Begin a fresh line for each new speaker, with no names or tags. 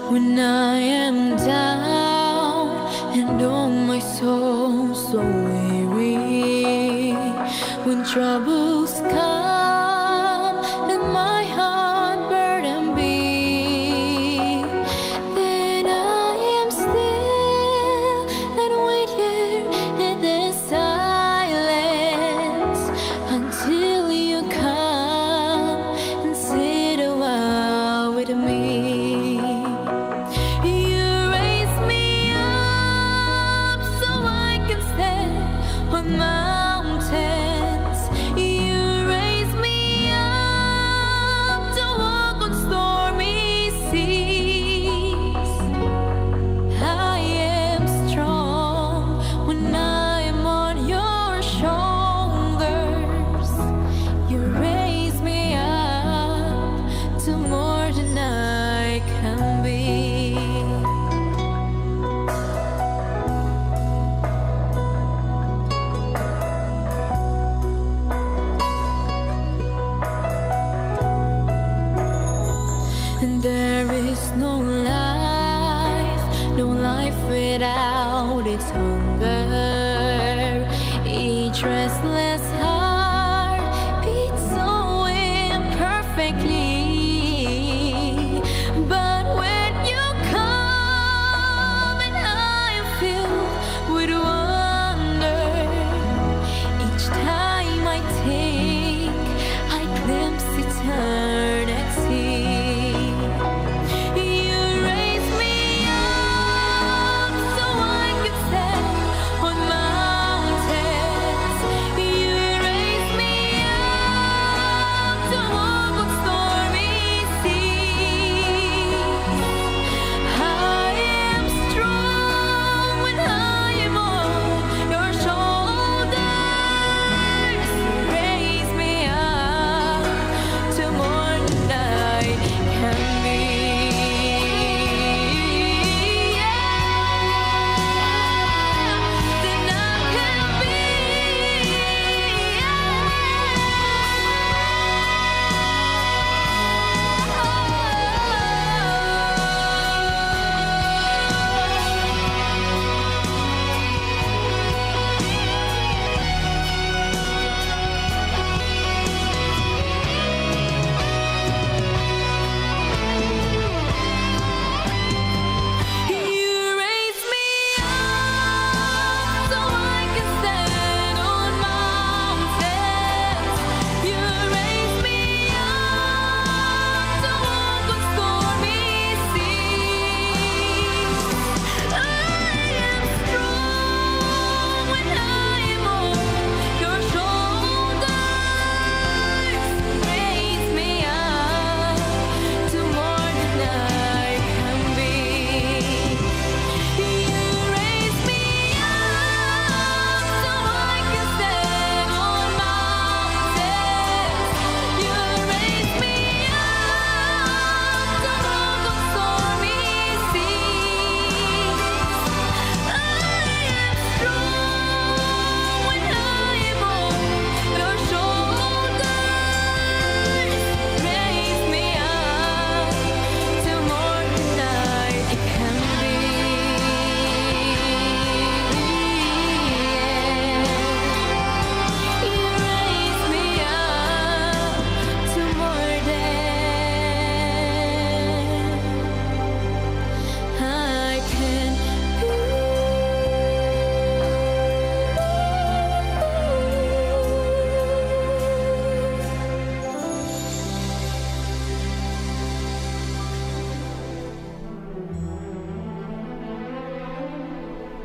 When I am down and oh my soul so weary, when troubles come and my heart burden be, then I am still and wait here in the silence until you come and sit a while with me. On mountains, you raise me up to walk on stormy seas. I am strong when I am on your shoulders. You raise me up to more than I can be. And there is no life without its hunger.